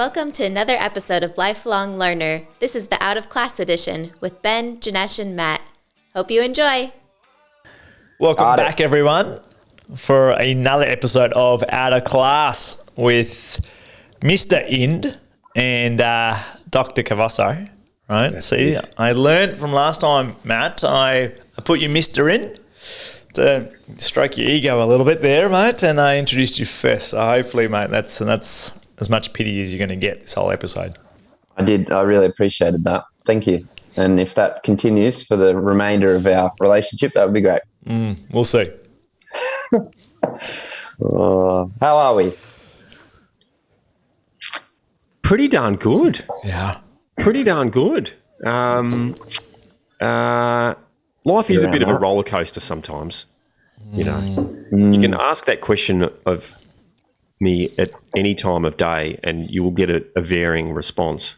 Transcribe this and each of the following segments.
Welcome to another episode of Lifelong Learner. This is the Out of Class edition with Ben, Janesh, and Matt. Hope you enjoy. Welcome back, everyone, for another episode of Out of Class with Mr. Ind and Dr. Cavasso. Right? See, I learned from last time, Matt. I put you Mr. in to stroke your ego a little bit there, mate, and I introduced you first. So hopefully, mate, that's as much pity as you're going to get this whole episode. I did. I really appreciated that. Thank you. And if that continues for the remainder of our relationship, that would be great. We'll see. How are we? Pretty darn good. Yeah. Pretty darn good. Life is a bit of a roller coaster sometimes. You know, you can ask that question of me at any time of day and you will get a varying response.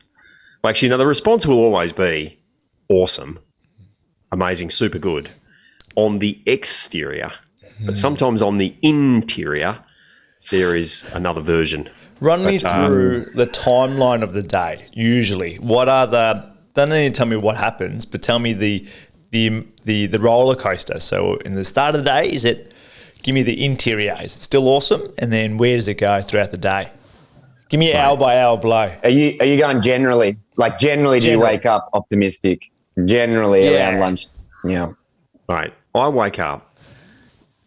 Well, actually, no, the response will always be awesome, amazing, super good on the exterior. But sometimes on the interior, there is another version. Run me through the timeline of the day, usually. What are don't need to tell me what happens, but tell me the roller coaster. So in the start of the day, give me the interior. Is it still awesome? And then where does it go throughout the day? Give me hour by hour blow. Are you going generally? Like generally, do you wake up optimistic? Generally around lunch. Yeah. Right. I wake up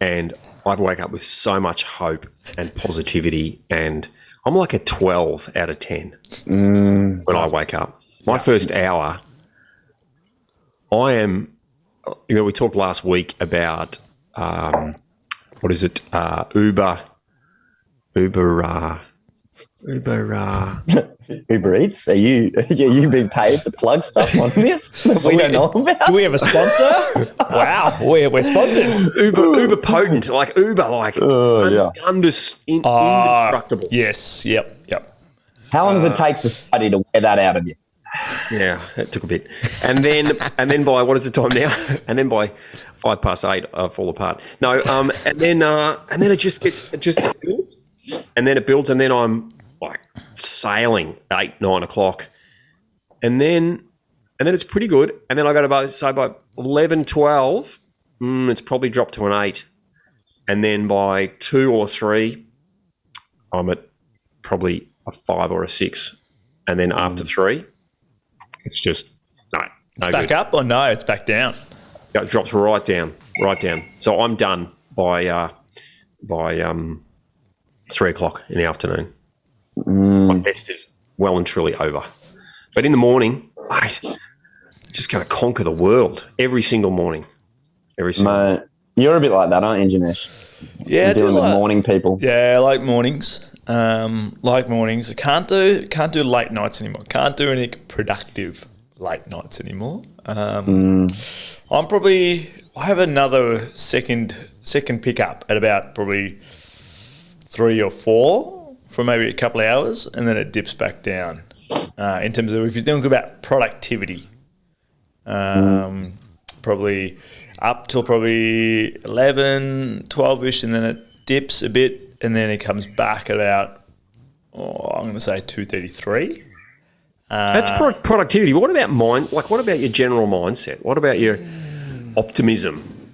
and I wake up with so much hope and positivity, and I'm like a 12 out of 10 when I wake up. My first hour, I am, we talked last week about, Uber Eats? Are you being paid to plug stuff on this that we don't know about? Do we have a sponsor? Wow, we're sponsored. Uber potent, indestructible. Yes, yep. How long does it take society to wear that out of you? Yeah, it took a bit. And then by, what is the time now? And then by 8:05, I fall apart. No, and then it just builds. And then it builds, and then I'm like sailing 8, 9 o'clock. And then it's pretty good. And then I go to by 11, 12, it's probably dropped to an 8. And then by 2 or 3, I'm at probably a 5 or a 6. And then after 3, it's just It's back up or no? It's back down. It drops right down. So I'm done by 3 o'clock in the afternoon. My best is well and truly over. But in the morning, mate, just going to conquer the world every single morning. Mate, you're a bit like that, aren't you, Janesh? Yeah, I do with morning people. Yeah, I like mornings. I can't do late nights anymore. Can't do any productive late nights anymore. I have another second pickup at about probably 3 or 4 for maybe a couple of hours, and then it dips back down. In terms of if you're thinking about productivity, probably up till probably 11, 12-ish, and then it dips a bit, and then it comes back at about, I'm going to say 2:33. That's productivity. What about mind? Like, what about your general mindset? What about your optimism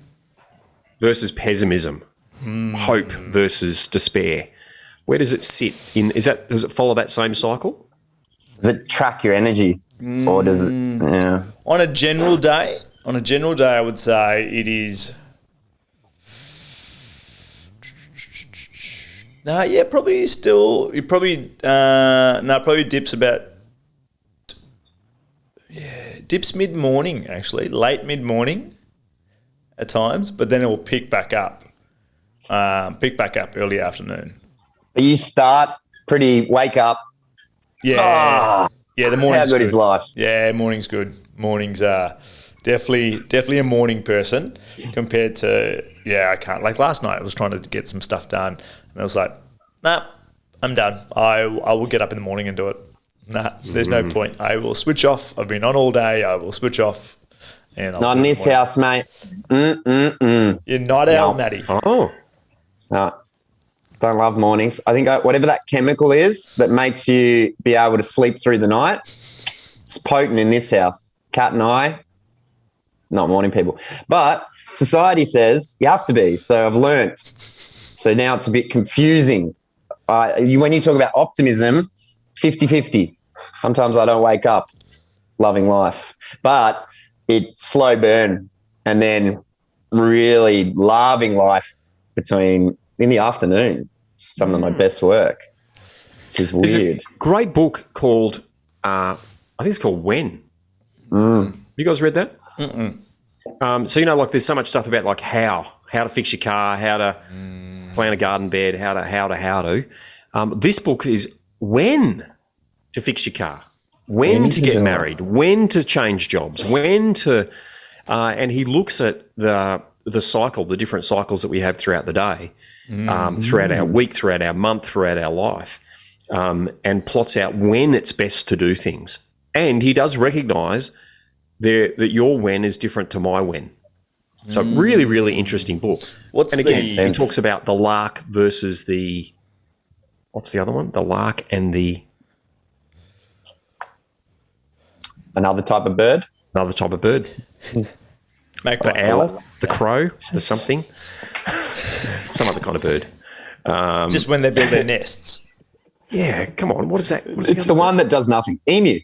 versus pessimism? Hope versus despair? Where does it sit in? Does it follow that same cycle? Does it track your energy, or does it? Yeah. On a general day, I would say it is. No, yeah, probably still. It probably probably dips about. Yeah, dips mid-morning actually, late mid-morning at times, but then it will pick back up early afternoon. But you start wake up. Yeah, yeah. The morning's how good is life? Yeah, morning's good. Mornings are definitely a morning person compared to I can't. Like last night, I was trying to get some stuff done, and I was like, nah, I'm done. I will get up in the morning and do it. Nah, there's no point. I will switch off. I've been on all day. I will switch off. And not in this house, mate. You're not out, Matty. Oh. No. Don't love mornings. I think whatever that chemical is that makes you be able to sleep through the night, it's potent in this house. Kat and I, not morning people. But society says you have to be. So I've learnt. So now it's a bit confusing. When you talk about optimism, 50-50. Sometimes I don't wake up loving life. But it's slow burn and then really loving life in the afternoon. Some of my best work, which is weird. There's a great book called, I think it's called When. You guys read that? So, like there's so much stuff about like how to fix your car, how to plan a garden bed, how to. This book is when to fix your car, when to get married, when to change jobs, when to, and he looks at the cycle, the different cycles that we have throughout the day, throughout our week, throughout our month, throughout our life, and plots out when it's best to do things. And he does recognise that your when is different to my when. So really, really interesting book. He talks about the lark versus what's the other one? The lark and another type of bird. Another type of bird. The owl, the crow, the something. Some other kind of bird. Just when they build their nests. Yeah, come on. What is that? It's the one that does nothing. Emu.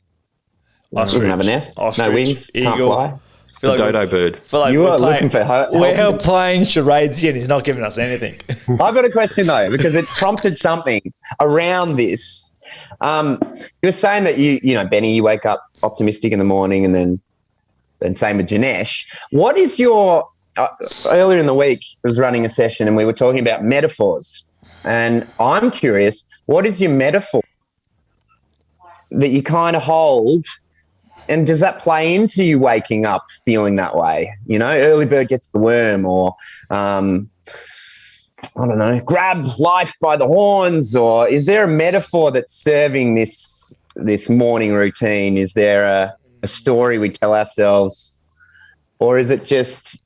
Ostrich. Doesn't have a nest. Ostrich. No wings. Eagle. Can't fly. The dodo bird. You are looking for We're playing charades here and he's not giving us anything. I've got a question though, because it prompted something around this. You were saying that Benny, you wake up optimistic in the morning, and then same with Janesh. What is your earlier in the week I was running a session and we were talking about metaphors, and I'm curious, what is your metaphor that you kind of hold? And does that play into you waking up feeling that way? Early bird gets the worm, or I don't know, grab life by the horns, or is there a metaphor that's serving this morning routine? Is there a story we tell ourselves, or is it just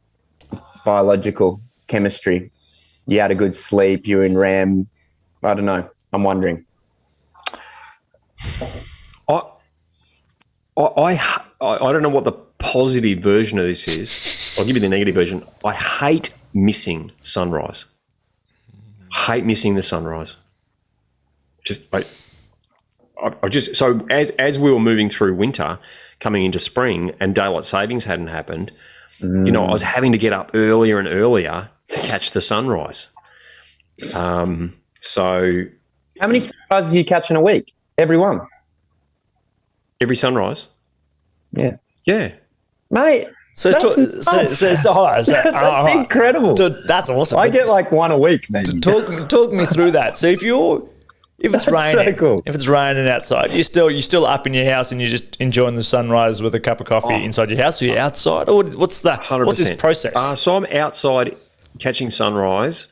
biological chemistry? You had a good sleep, you're in REM. I don't know. I'm wondering. I don't know what the positive version of this is. I'll give you the negative version. I hate missing sunrise. Hate missing the sunrise. So as we were moving through winter, coming into spring, and daylight savings hadn't happened, I was having to get up earlier and earlier to catch the sunrise. So how many sunrises do you catch in a week? Every one? Every sunrise? Yeah. Yeah. Mate, that's incredible. That's awesome. I get like one a week, maybe. Talk me through that. So if it's raining, so cool. If it's raining outside, you're still up in your house and you're just enjoying the sunrise with a cup of coffee inside your house. Or you're outside, or what's this process? So I'm outside catching sunrise.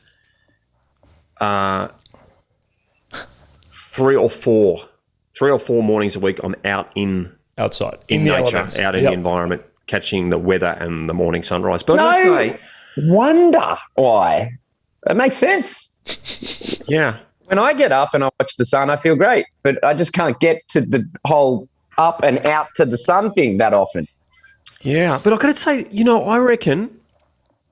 3 or 4 mornings a week. I'm outside in nature, out in the environment, catching the weather and the morning sunrise. But I wonder why. It makes sense. Yeah. When I get up and I watch the sun, I feel great, but I just can't get to the whole up and out to the sun thing that often. Yeah, but I've got to say, I reckon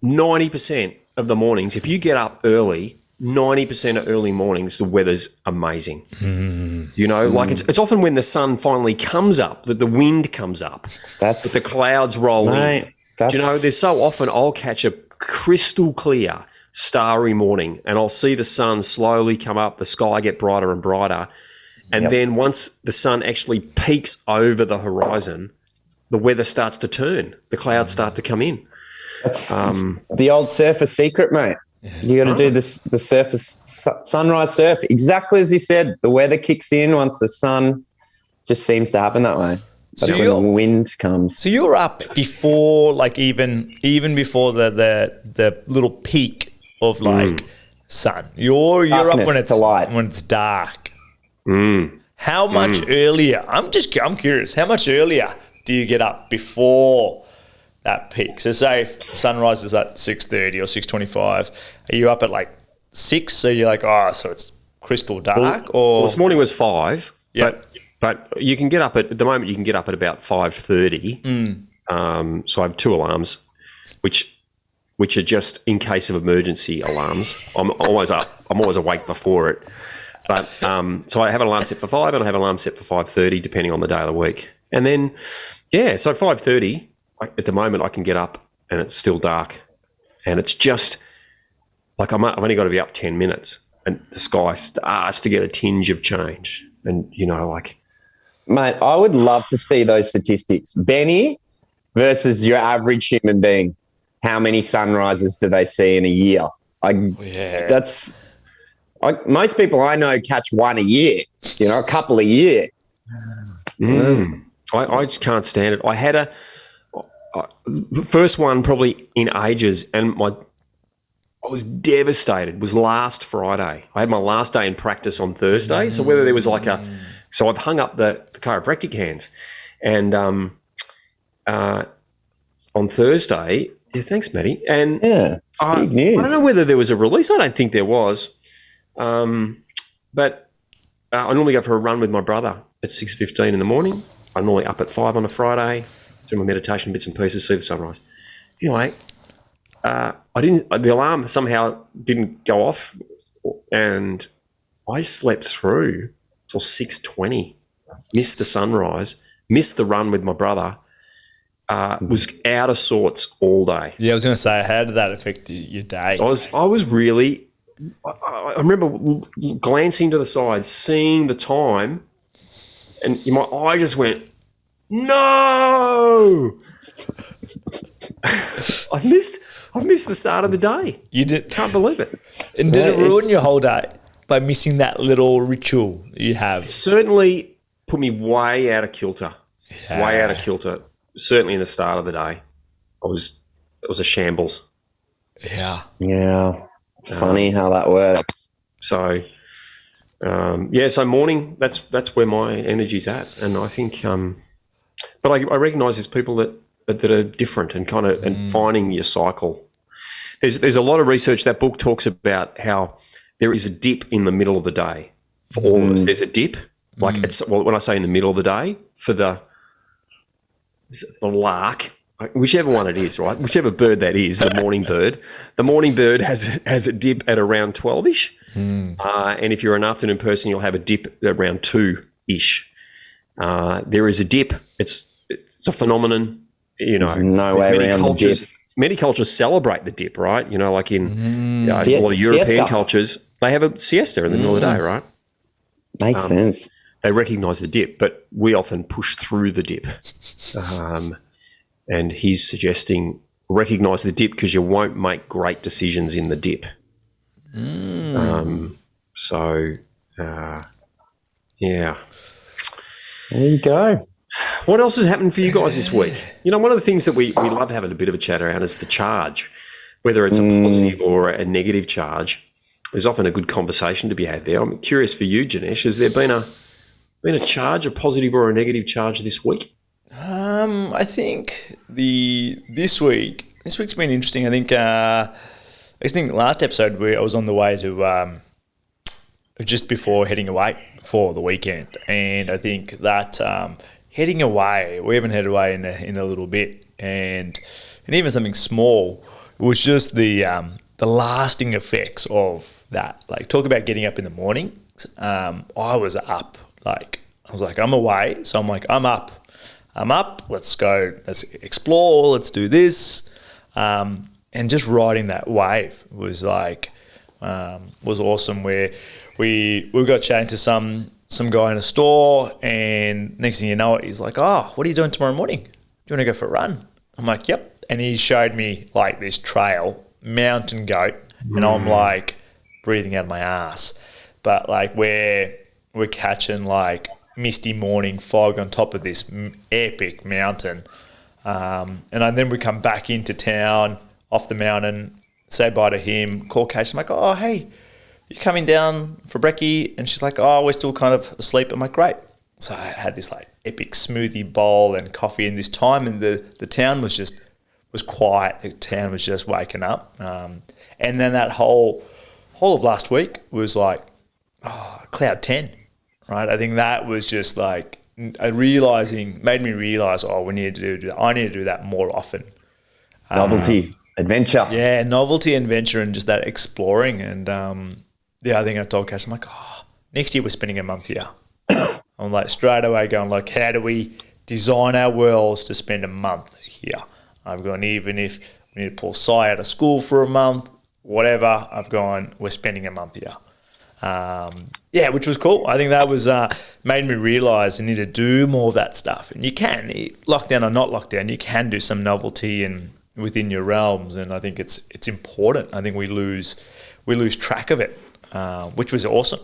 90% of the mornings, if you get up early, 90% of early mornings, the weather's amazing. It's often when the sun finally comes up, that the wind comes up, that the clouds roll in. There's so often I'll catch a crystal clear, starry morning, and I'll see the sun slowly come up, the sky get brighter and brighter, and then once the sun actually peaks over the horizon, the weather starts to turn, the clouds start to come in. That's the old surfer secret, mate. You got to do this, the surface sunrise surf, exactly as you said. The weather kicks in once the sun just seems to happen that way. That's when the wind comes. So you're up before, like even before the little peak of sun. You're Darkness up when it's to light. when it's dark. How much earlier? I'm curious. How much earlier do you get up before that peak? So say if sunrise is at 6:30 or 6:25, are you up at like 6, so you're like, so it's crystal dark? Well, this morning was 5, Yep. but you can get up at the moment. You can get up at about 5:30. So I have 2 alarms, which are just in case of emergency alarms. I'm always up. I'm always awake before it. But so I have an alarm set for 5, and I have an alarm set for 5:30, depending on the day of the week. And then, so 5:30 at the moment I can get up, and it's still dark, and it's just like I've only got to be up 10 minutes, and the sky starts to get a tinge of change, and Mate, I would love to see those statistics. Benny versus your average human being. How many sunrises do they see in a year? Most people I know catch one a year, a couple a year. I just can't stand it. I had a first one probably in ages, and I was devastated. It was last Friday. I had my last day in practice on Thursday. So whether there was so I've hung up the chiropractic hands, and on Thursday, thanks, Matty. And it's big news. I don't know whether there was a release. I don't think there was. But I normally go for a run with my brother at 6:15 in the morning. I'm normally up at 5 on a Friday, do my meditation bits and pieces, see the sunrise. Anyway, the alarm somehow didn't go off, and I slept through till 6:20. Missed the sunrise, missed the run with my brother. Was out of sorts all day. Yeah, I was going to say, how did that affect your day? I was really. I remember glancing to the side, seeing the time, and my eye just went, no! I've missed the start of the day. You did? Can't believe it. And did it ruin your whole day by missing that little ritual you have? It certainly put me way out of kilter. Yeah. Way out of kilter. Certainly in the start of the day. It was a shambles. Yeah. Yeah. Funny how that works. So, so morning, that's where my energy's at. And I think, but I recognise there's people that are different and kind of and finding your cycle. There's a lot of research. That book talks about how there is a dip in the middle of the day for all of us. There's a dip, when I say in the middle of the day, for the lark, whichever one it is, right? Whichever bird that is, the morning bird. The morning bird has a dip at around 12-ish. And if you're an afternoon person, you'll have a dip around 2-ish. There is a dip. It's a phenomenon. There's no way around the dip. Many cultures celebrate the dip, right? Like in a lot of European siesta. cultures, they have a siesta in the middle of the day, right? Makes sense. They recognise the dip, but we often push through the dip. And he's suggesting recognise the dip because you won't make great decisions in the dip. Yeah. There you go. What else has happened for you guys this week? One of the things that we love having a bit of a chat around is the charge, whether it's a positive or a negative charge. There's often a good conversation to be had there. I'm curious for you, Janesh, has there been a charge, a positive or a negative charge this week? I think this week's been interesting. I think last episode I was on the way to just before heading away for the weekend, and I think that heading away, we haven't headed away in a little bit, and even something small, it was just the lasting effects of that. Like, talk about getting up in the morning. I was up, I'm away, so I'm like, I'm up, let's go, let's explore, let's do this. And just riding that wave was was awesome, where we got chatting to some guy in a store, and next thing you know it, he's like, what are you doing tomorrow morning? Do you want to go for a run? I'm like, yep. And he showed me this trail, mountain goat, and I'm breathing out of my ass. But we're catching misty morning fog on top of this epic mountain. And then we come back into town, off the mountain, say bye to him, call Kate. I'm like, oh, hey, you coming down for brekkie? And she's like, oh, we're still kind of asleep. I'm like, great. So I had this epic smoothie bowl and coffee in this time, and the town was quiet. The town was just waking up. And then that whole whole of last week was like cloud 10, right? I think that was just like made me realize, we need to do that. I need to do that more often. Novelty, adventure. Yeah, novelty, adventure, and just that exploring. And I think I told Cash, I'm like, next year we're spending a month here. I'm like straight away going like, how do we design our worlds to spend a month here? I've gone, even if we need to pull Sai out of school for a month, whatever, I've gone, we're spending a month here. Which was cool. I think that was made me realise I need to do more of that stuff. And you can, lockdown or not lockdown, you can do some novelty and within your realms. And I think it's important. I think we lose track of it, which was awesome.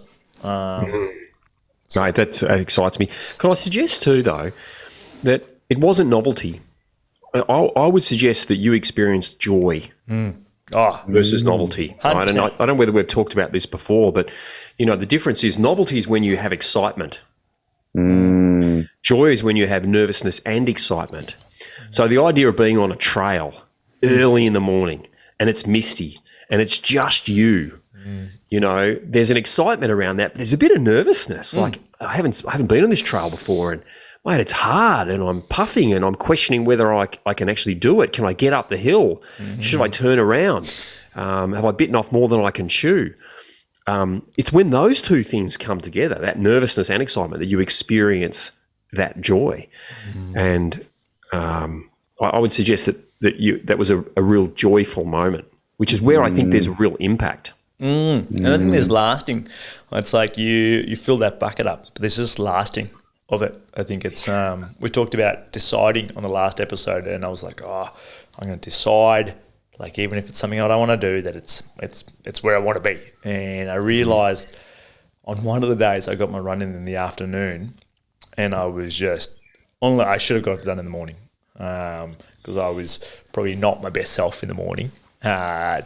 Mate, that excites me. Can I suggest too, though, that it wasn't novelty. I would suggest that you experienced joy versus novelty. Right? And I don't know whether we've talked about this before, but, the difference is novelty is when you have excitement. Joy is when you have nervousness and excitement. So the idea of being on a trail early in the morning and it's misty and it's just you, there's an excitement around that. But there's a bit of nervousness. Like I haven't been on this trail before, and mate, it's hard, and I'm puffing, and I'm questioning whether I can actually do it. Can I get up the hill? Should I turn around? Have I bitten off more than I can chew? It's when those two things come together, that nervousness and excitement, that you experience that joy. And I would suggest that was a real joyful moment, which is where I think there's a real impact. And I think there's lasting. It's like you fill that bucket up, but there's just lasting of it. I think it's we talked about deciding on the last episode, and I was like, I'm going to decide, like even if it's something I don't want to do, that it's where I want to be. And I realised on one of the days I got my run in the afternoon, and I was just I should have got it done in the morning because I was probably not my best self in the morning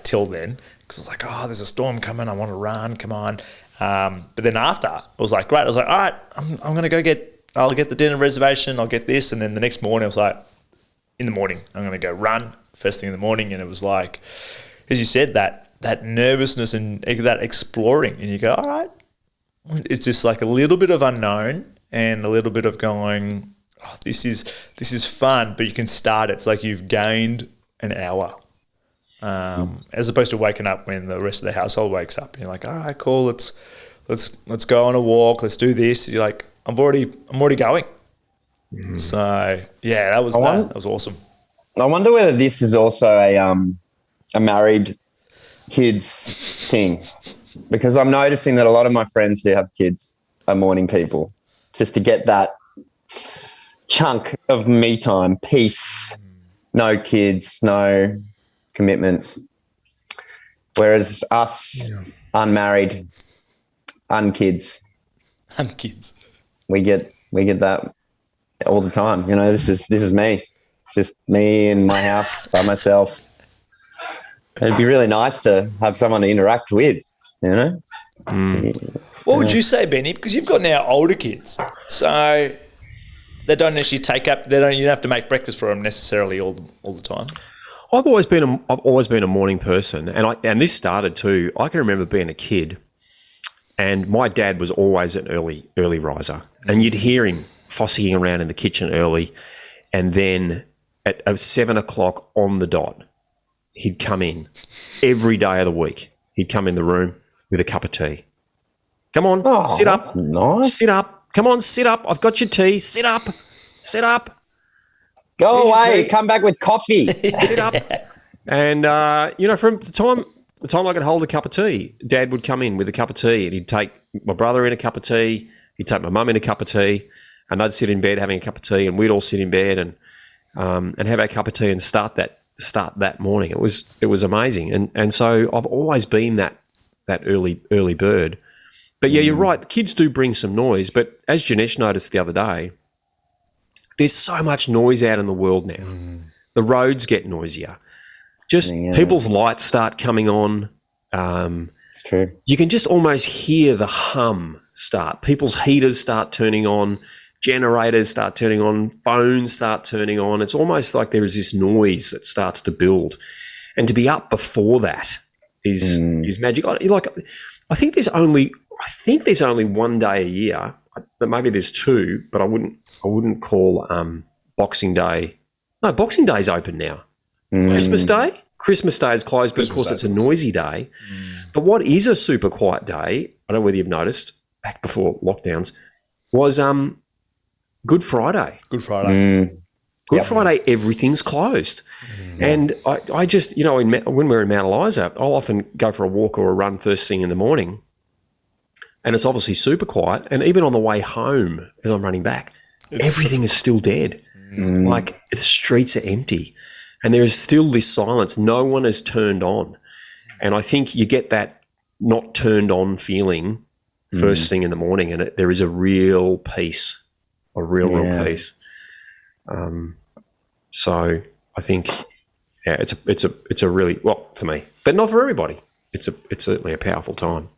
till then. Because I was like, there's a storm coming, I want to run, come on. But then after, I was like, great. I was like, all right, I'm going to I'll get the dinner reservation, I'll get this. And then the next morning, I was like, in the morning, I'm going to go run first thing in the morning. And it was like, as you said, that nervousness and that exploring. And you go, all right, it's just like a little bit of unknown and a little bit of going, this is fun, but you can start it. It's like you've gained an hour. As opposed to waking up when the rest of the household wakes up. And you're like, all right, cool, let's go on a walk, let's do this. You're like, I'm already going. So that was awesome. I wonder whether this is also a married kids thing, because I'm noticing that a lot of my friends who have kids are morning people, just to get that chunk of me time, peace, no kids, no commitments, whereas us unmarried unkids we get that all the time. This is me, just me in my house by myself. It'd be really nice to have someone to interact with. What would you say, Benny, because you've got now older kids, so they don't actually take up, you don't have to make breakfast for them necessarily all the time? I've always been a morning person, and this started too. I can remember being a kid, and my dad was always an early riser, and you'd hear him fussing around in the kitchen early, and then at 7 o'clock on the dot, he'd come in every day of the week. He'd come in the room with a cup of tea. Come on, sit up, nice. Sit up. Come on, sit up. I've got your tea. Sit up. Go away. Come back with coffee. Sit up. And, from the time I could hold a cup of tea, Dad would come in with a cup of tea, and he'd take my brother in a cup of tea. He'd take my mum in a cup of tea, and I'd sit in bed having a cup of tea, and we'd all sit in bed and have our cup of tea and start that morning. It was amazing. And so I've always been that early bird. But yeah, you're right. The kids do bring some noise, but as Janesh noticed the other day, there's so much noise out in the world now. The roads get noisier. Just people's lights start coming on. It's true. You can just almost hear the hum start. People's heaters start turning on, generators start turning on, phones start turning on. It's almost like there is this noise that starts to build. And to be up before that is magic. I think there's only one day a year, but maybe there's two. But I wouldn't call Boxing Day. No, Boxing Day's open now. Christmas Day is closed, but of course it's a noisy day. But what is a super quiet day? I don't know whether you've noticed back before lockdowns was Good Friday. Good Friday. Good Friday, everything's closed. And I just, when we're in Mount Eliza, I'll often go for a walk or a run first thing in the morning. And it's obviously super quiet. And even on the way home, as I'm running back, everything is still dead. Like the streets are empty. And there is still this silence. No one is turned on. And I think you get that not turned on feeling first thing in the morning. And there is a real peace, real peace. So I think, it's a really, well, for me, but not for everybody. It's certainly a powerful time.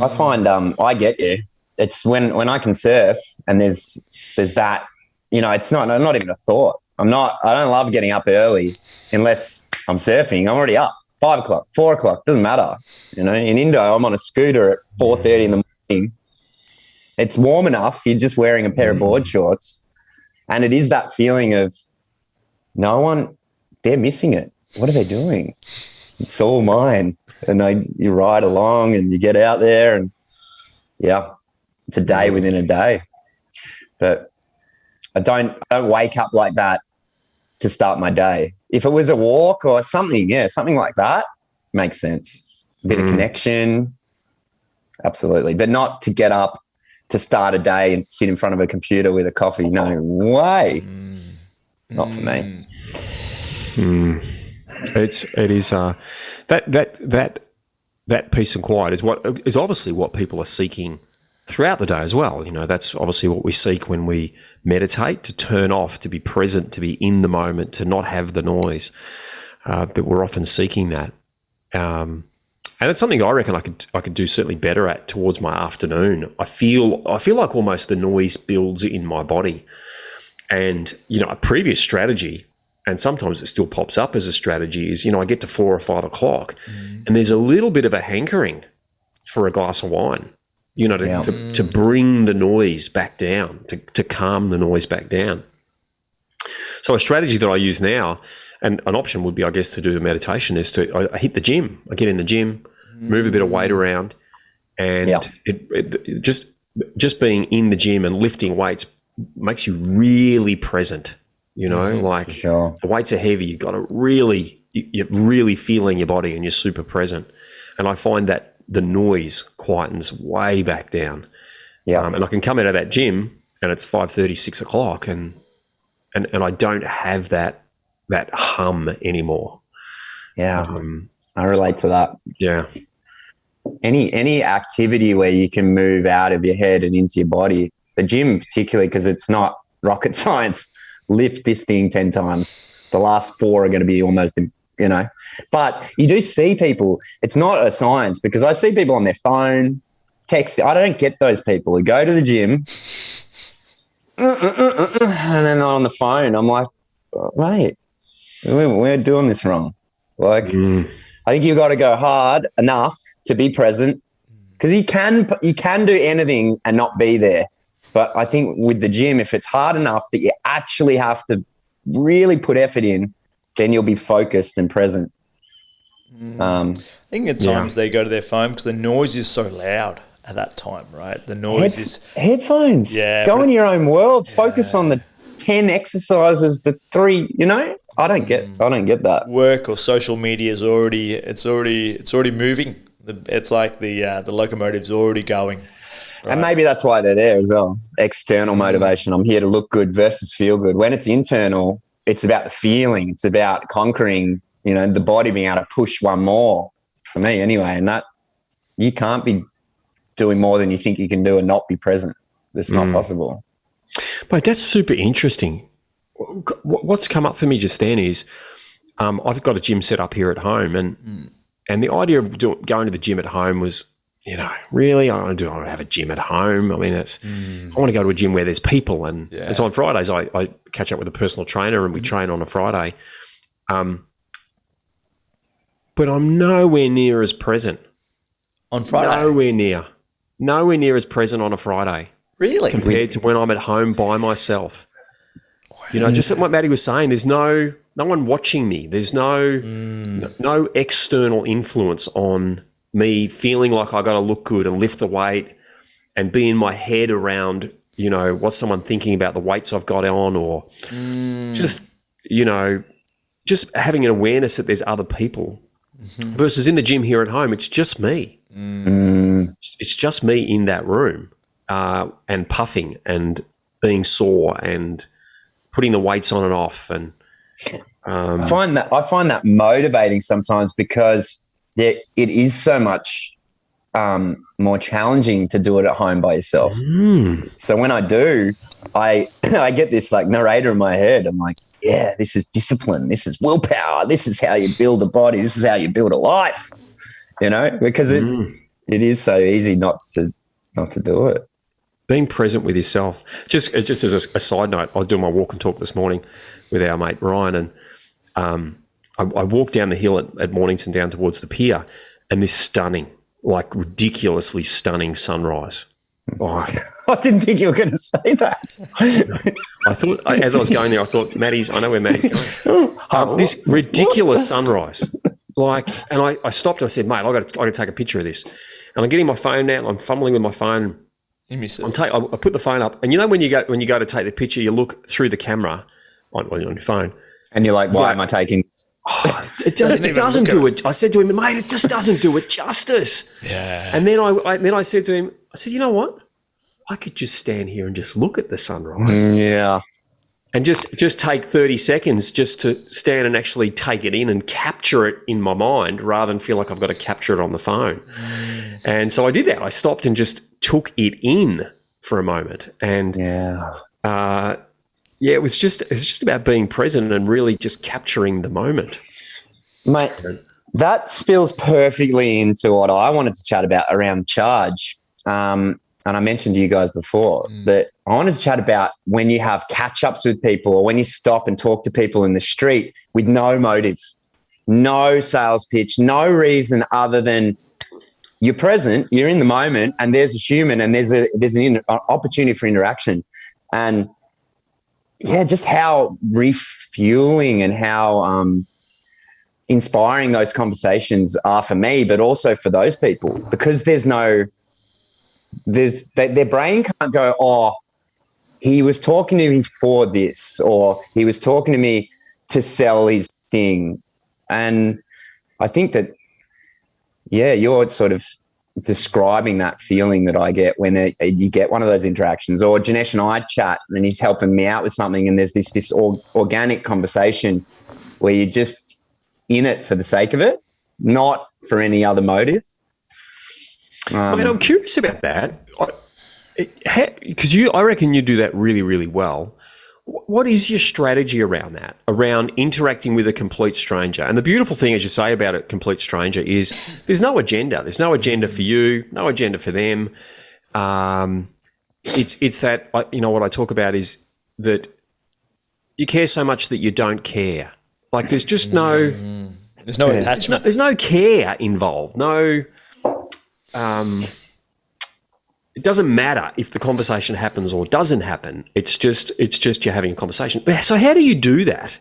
I find, I get you. It's when I can surf and there's that, it's not even a thought. I don't love getting up early unless I'm surfing. I'm already up 5 o'clock, 4 o'clock, doesn't matter. In Indo, I'm on a scooter at 4:30 in the morning. It's warm enough. You're just wearing a pair of board shorts. And it is that feeling of they're missing it. What are they doing? It's all mine. And you ride along and you get out there and it's a day within a day. But I don't wake up like that to start my day. If it was a walk or something, something like that makes sense. A bit of connection. Absolutely. But not to get up to start a day and sit in front of a computer with a coffee. No way. Not for me. It is that peace and quiet is obviously what people are seeking throughout the day as well. That's obviously what we seek when we meditate, to turn off, to be present, to be in the moment, to not have the noise. But we're often seeking that. And it's something I reckon I could do certainly better at towards my afternoon. I feel like almost the noise builds in my body. And, a previous strategy, and sometimes it still pops up as a strategy, is, I get to 4 or 5 o'clock and there's a little bit of a hankering for a glass of wine, to bring the noise back down, to calm the noise back down. So a strategy that I use now, and an option would be, I guess, to do a meditation, is I hit the gym. I get in the gym, move a bit of weight around, and it just being in the gym and lifting weights makes you really present. The weights are heavy. You've got to you're really feeling your body and you're super present. And I find that the noise quietens way back down. And I can come out of that gym and it's 5:30, 6 o'clock and I don't have that hum anymore. I relate to that. Yeah. Any activity where you can move out of your head and into your body, the gym particularly, because it's not rocket science. Lift this thing 10 times. The last 4 are going to be almost, But you do see people. It's not a science, because I see people on their phone, text. I don't get those people who go to the gym and then on the phone. I'm like, mate, we're doing this wrong. I think you've got to go hard enough to be present, because you can do anything and not be there. But I think with the gym, if it's hard enough that you actually have to really put effort in, then you'll be focused and present. I think at times they go to their phone because the noise is so loud at that time, right? The noise is... Headphones. Yeah. Go in your own world. Focus on the 10 exercises, the 3, I don't get that. Work or social media is already moving. It's like the locomotive's already going. Right. And maybe that's why they're there as well. External motivation. I'm here to look good versus feel good. When it's internal, it's about the feeling. It's about conquering, the body being able to push one more, for me anyway. And that you can't be doing more than you think you can do and not be present. It's not possible. But that's super interesting. What's come up for me just then is I've got a gym set up here at home, and the idea of going to the gym at home was, really, I don't have a gym at home. I mean, I want to go to a gym where there's people. And so on Fridays, I catch up with a personal trainer and we train on a Friday. But but I'm nowhere near as present. On Friday? Nowhere near as present on a Friday. Really? Compared to when I'm at home by myself. You know, just like what Maddie was saying, there's no one watching me. There's no external influence on me feeling like I got to look good and lift the weight and be in my head around, you know, what's someone thinking about the weights I've got on, or just, you know, just having an awareness that there's other people versus in the gym here at home, it's just me. It's just me in that room and puffing and being sore and putting the weights on and off. And I find that motivating sometimes, because it is so much more challenging to do it at home by yourself. So when I do, I get this like narrator in my head. I'm like, yeah, this is discipline. This is willpower. This is how you build a body. This is how you build a life, you know, because it is so easy not to do it. Being present with yourself. Just as a side note, I was doing my walk and talk this morning with our mate Ryan, and I walked down the hill at Mornington down towards the pier, and this stunning, like ridiculously stunning sunrise. Oh, I didn't think you were going to say that. I thought, as I was going there, I thought, I know where Maddie's going. This ridiculous sunrise. And I stopped and I said, mate, I got to take a picture of this. And I'm getting my phone out, and I'm fumbling with my phone. I put the phone up, and you know when you go to take the picture, you look through the camera on your phone, and you're like, why am I taking? It doesn't do it. I said to him, mate, it just doesn't do it justice. Yeah. And then I said to him, you know what? I could just stand here and just look at the sunrise. Yeah. And just take 30 seconds just to stand and actually take it in and capture it in my mind, rather than feel like I've got to capture it on the phone. And so I did that. I stopped and just took it in for a moment. And it was just about being present and really just capturing the moment. Mate, that spills perfectly into what I wanted to chat about around charge. And I mentioned to you guys before that I wanted to chat about when you have catch-ups with people, or when you stop and talk to people in the street with no motive, no sales pitch, no reason other than you're present, you're in the moment, and there's a human, and there's an opportunity for interaction. And yeah, just how refueling and how inspiring those conversations are for me, but also for those people, because their brain can't go, oh, he was talking to me for this, or he was talking to me to sell his thing. And I think that, yeah, you're sort of describing that feeling that I get when you get one of those interactions. Or Janesh and I chat, and he's helping me out with something, and there's this organic conversation where you're just in it for the sake of it, not for any other motive. I'm curious about that, because I reckon you do that really, really well. What is your strategy around that, around interacting with a complete stranger? And the beautiful thing, as you say, about a complete stranger is there's no agenda. There's no agenda for you, no agenda for them. It's that, you know, what I talk about is that you care so much that you don't care. Like there's just no... There's no attachment. There's no care involved. No... it doesn't matter if the conversation happens or doesn't happen. It's just you're having a conversation. So how do you do that?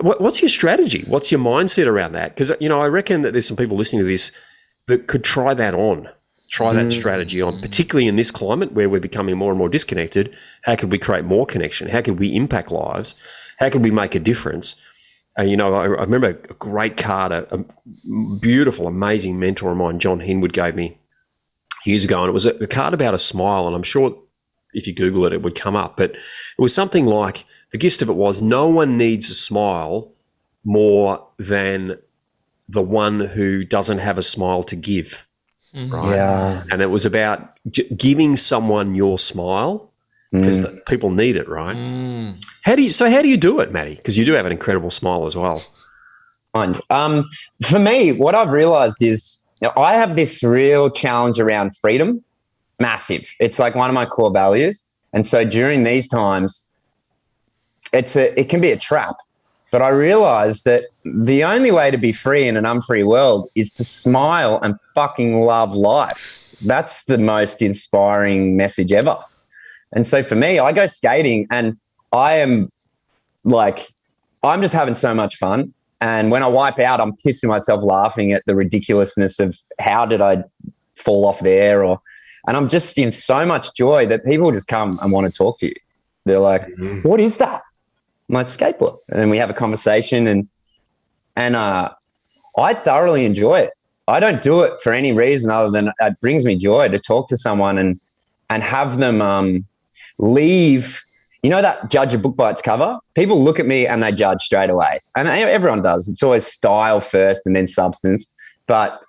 What's your strategy? What's your mindset around that? Because, you know, I reckon that there's some people listening to this that could try that strategy on, particularly in this climate where we're becoming more and more disconnected. How could we create more connection? How could we impact lives? How could we make a difference? You know, I remember a great card, a beautiful, amazing mentor of mine, John Hinwood, gave me years ago, and it was a card about a smile, and I'm sure if you Google it, it would come up, but it was something like, the gist of it was, no one needs a smile more than the one who doesn't have a smile to give, right? Yeah. And it was about giving someone your smile, because people need it, right? How do you do it, Matty? Because you do have an incredible smile as well. For me, what I've realized is, you know, I have this real challenge around freedom, massive. It's like one of my core values. And so during these times, it can be a trap But I realized that the only way to be free in an unfree world is to smile and fucking love life. That's the most inspiring message ever. And so for me, I go skating and I am like, I'm just having so much fun. And when I wipe out, I'm pissing myself laughing at the ridiculousness of how did I fall off there? And I'm just in so much joy that people just come and want to talk to you. They're like, what is that? My skateboard. And then we have a conversation and I thoroughly enjoy it. I don't do it for any reason other than it brings me joy to talk to someone and have them leave. You know that judge a book by its cover? People look at me and they judge straight away. And everyone does. It's always style first and then substance. But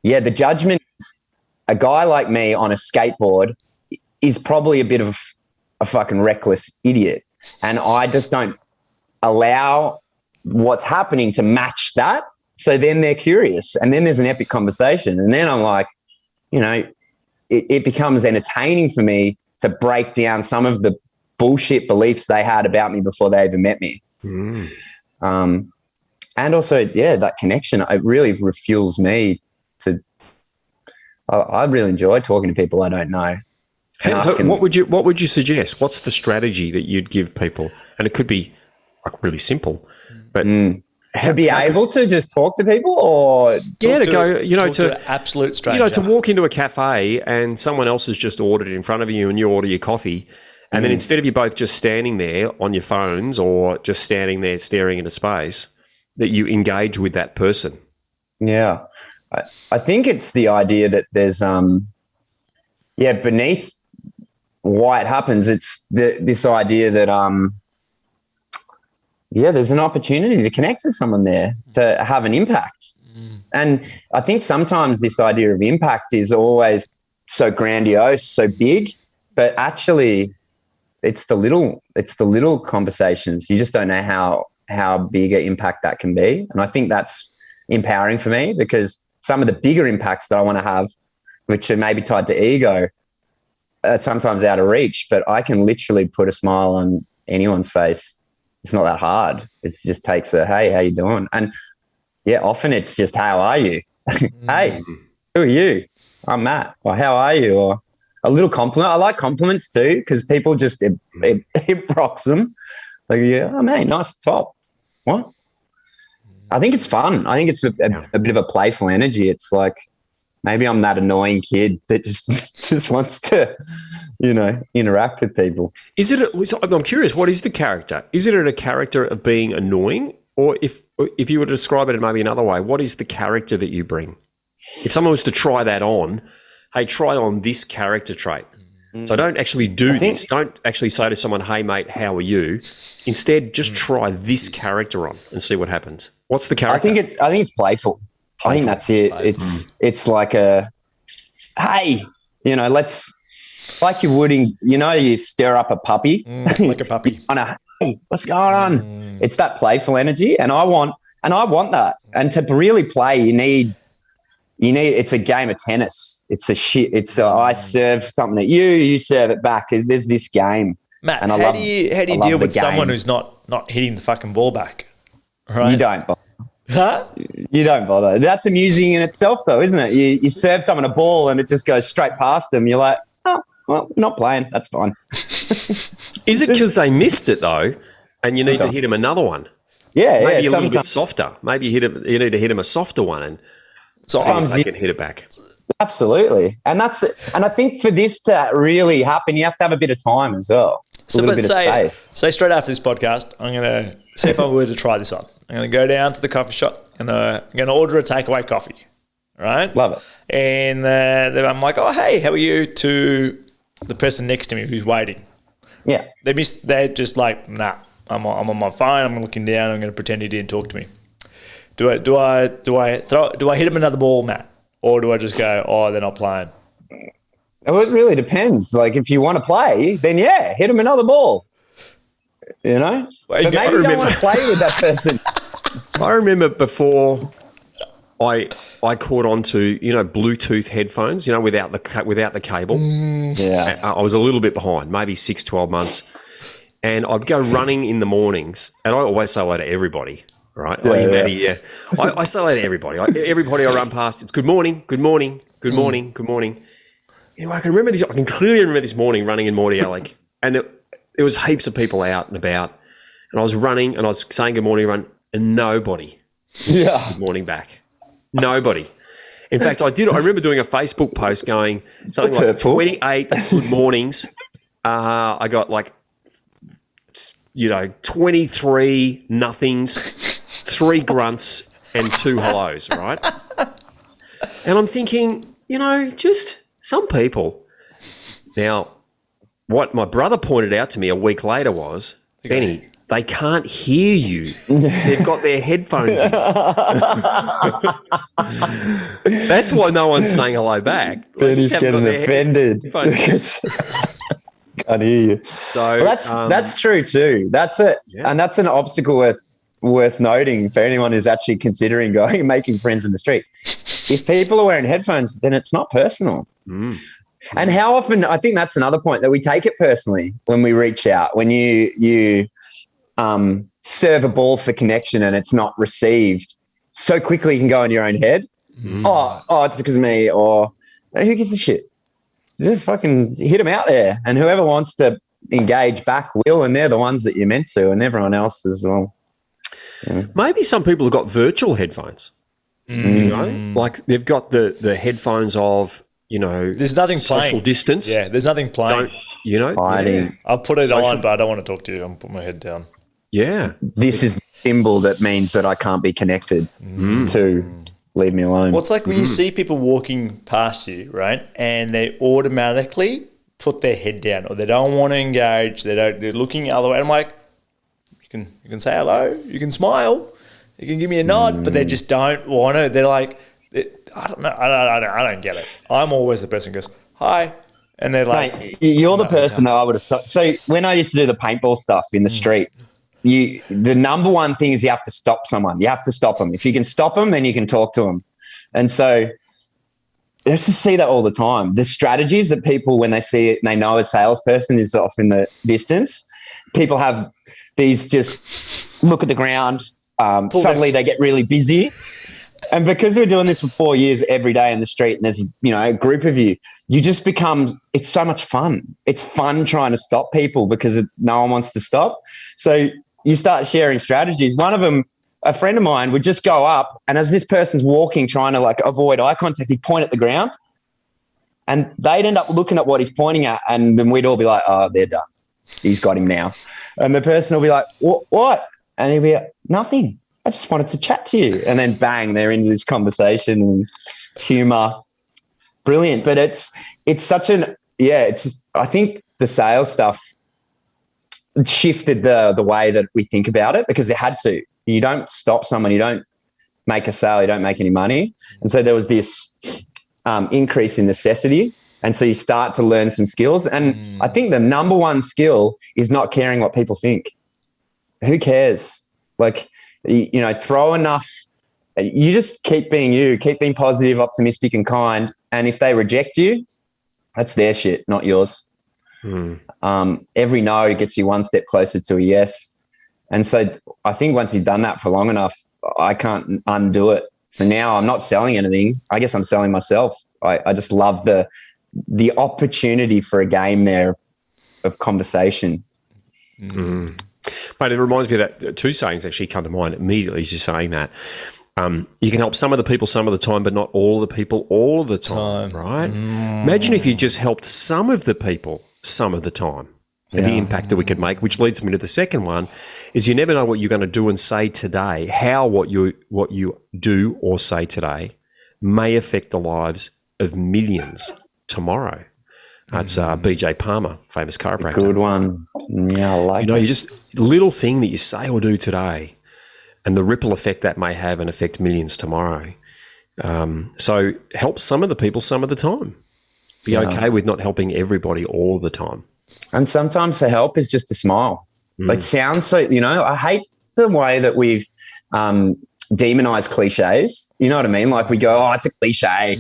yeah, the judgment is a guy like me on a skateboard is probably a bit of a fucking reckless idiot. And I just don't allow what's happening to match that. So then they're curious. And then there's an epic conversation. And then I'm like, you know, it becomes entertaining for me to break down some of the bullshit beliefs they had about me before they even met me. And also, yeah, that connection, it really refuels me to, I really enjoy talking to people I don't know. So what would you suggest? What's the strategy that you'd give people? And it could be like really simple, but to be able to just talk to people, or to absolute stranger. To walk into a cafe and someone else has just ordered in front of you and you order your coffee, and then instead of you both just standing there on your phones or just standing there staring into space, that you engage with that person. Yeah, I think it's the idea that there's beneath why it happens, it's this idea that there's an opportunity to connect with someone there, to have an impact. And I think sometimes this idea of impact is always so grandiose, so big, but actually it's the little conversations. You just don't know how big an impact that can be. And I think that's empowering for me, because some of the bigger impacts that I want to have, which are maybe tied to ego, are sometimes out of reach, but I can literally put a smile on anyone's face. It's not that hard. It just takes a, hey, how you doing? And yeah, often it's just, how are you? Hey, who are you? I'm Matt. Or how are you? Or a little compliment. I like compliments too, because people just, it rocks them. Like, yeah, oh man, nice top. What? I think it's fun. I think it's a bit of a playful energy. It's like, maybe I'm that annoying kid that just wants to, interact with people. I'm curious, what is the character? Is it a character of being annoying? Or if you were to describe it in maybe another way, what is the character that you bring? If someone was to try that on, hey, try on this character trait. So don't actually do this. Don't actually say to someone, hey, mate, how are you? Instead, just try this character on and see what happens. What's the character? I think it's playful. I think that's it. It's like a, hey, let's, like you would you stir up a puppy. Like a puppy. Hey, what's going on? It's that playful energy. And I want that. And to really play, you need, it's a game of tennis. I serve something at you, you serve it back. There's this game. Matt, and how do you deal with someone who's not hitting the fucking ball back? Right? You don't bother. Huh? You don't bother. That's amusing in itself, though, isn't it? You serve someone a ball and it just goes straight past them. You're like, oh, well, not playing. That's fine. Is it because they missed it, though, and you need to hit them another one? Yeah, maybe a little bit softer. Maybe you need to hit them a softer one and see if they can hit it back. Absolutely. And I think for this to really happen, you have to have a bit of time as well. A little bit of space. So straight after this podcast, I'm going to see if I were to try this on. I'm going to go down to the coffee shop and I'm going to order a takeaway coffee. Right? Love it. And then I'm like, oh, hey, how are you? To the person next to me who's waiting. Yeah. They're just like, nah, I'm on my phone. I'm looking down. I'm going to pretend he didn't talk to me. Do I hit him another ball, Matt? Or do I just go, oh, they're not playing? Well, it really depends. Like, if you want to play, then yeah, hit him another ball. But maybe you don't want to play with that person. I remember before I caught on to Bluetooth headphones, without the cable. Yeah, I was a little bit behind, maybe 6-12 months, and I'd go running in the mornings, and I always say hello to everybody, right? Matty, I say hello to everybody. Everybody I run past, it's good morning, good morning, good morning, good morning. Anyway, I can clearly remember this morning running in Morty Alec, and there was heaps of people out and about, and I was running, and I was saying good morning, and nobody said good morning back. Nobody. In fact, I remember doing a Facebook post going something like hurtful. 28 good mornings. I got 23 nothings, 3 grunts, and 2 hellos, right? And I'm thinking, just some people. Now, what my brother pointed out to me a week later was, Benny, they can't hear you. They've got their headphones in. That's why no one's saying hello back. Benny's getting offended because can't hear you. So that's true too. That's it, and that's an obstacle worth noting for anyone who's actually considering going and making friends in the street. If people are wearing headphones, then it's not personal. And how often, I think that's another point, that we take it personally when we reach out. When you serve a ball for connection and it's not received, so quickly you can go in your own head. Oh, it's because of me, or who gives a shit? Just fucking hit them out there, and whoever wants to engage back will, and they're the ones that you're meant to, and everyone else as well. Maybe some people have got virtual headphones. Like they've got the headphones of, there's nothing social playing. Distance. Yeah, there's nothing playing. I'll put it on, but I don't want to talk to you. I'm put my head down. Yeah. This is the symbol that means that I can't be connected to. Leave me alone. Well, it's like when you see people walking past you, right, and they automatically put their head down, or they don't want to engage. They're looking the other way. I'm like, you can say hello, you can smile, you can give me a nod, but they just don't want to. They're like, I don't know. I don't get it. I'm always the person who goes, hi. And they're like... Mate, you're the person that I would have... So when I used to do the paintball stuff in the street, the number one thing is you have to stop someone. You have to stop them. If you can stop them, then you can talk to them. And so let's just see that all the time. The strategies that people, when they see it and they know a salesperson is off in the distance, people have these just look at the ground. Suddenly they get really busy. And because we're doing this for 4 years every day in the street, and there's, a group of you just become, it's so much fun. It's fun trying to stop people because no one wants to stop. So you start sharing strategies. One of them, a friend of mine, would just go up, and as this person's walking, trying to avoid eye contact, he'd point at the ground, and they'd end up looking at what he's pointing at, and then we'd all be like, oh, they're done. He's got him now. And the person will be like, what? And he'll be like, nothing. I just wanted to chat to you. And then bang, they're into this conversation and humour. Brilliant. But it's such I think the sales stuff shifted the way that we think about it, because it had to. You don't stop someone, you don't make a sale, you don't make any money. And so there was this increase in necessity. And so you start to learn some skills. And I think the number one skill is not caring what people think. Who cares? Throw enough. You just keep being you, keep being positive, optimistic and kind. And if they reject you, that's their shit, not yours. Every no gets you one step closer to a yes. And so I think once you've done that for long enough, I can't undo it. So now I'm not selling anything. I guess I'm selling myself. I just love the opportunity for a game there of conversation. Mate, it reminds me of that. Two sayings actually come to mind immediately as you're saying that. You can help some of the people some of the time, but not all of the people all of the time, right? Imagine if you just helped some of the people some of the time, and the impact that we could make, which leads me to the second one, is you never know what you're going to do and say today, how what you do or say today may affect the lives of millions tomorrow. That's BJ Palmer, famous chiropractor. Good one. Yeah, I like you just little thing that you say or do today and the ripple effect that may have and affect millions tomorrow. So help some of the people some of the time. Be okay with not helping everybody all the time. And sometimes the help is just a smile. It sounds so, I hate the way that we've demonized cliches. You know what I mean? Like we go, oh, it's a cliche.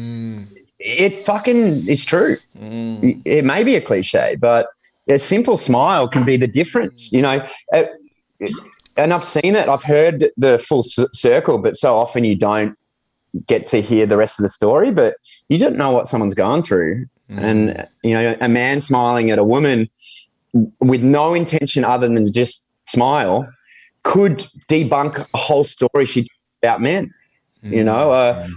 It fucking is true. It may be a cliche, but a simple smile can be the difference, you know. And I've seen it. I've heard the full circle, but so often you don't get to hear the rest of the story, but you don't know what someone's going through. And, you know, a man smiling at a woman with no intention other than just smile could debunk a whole story she told about men, you know, a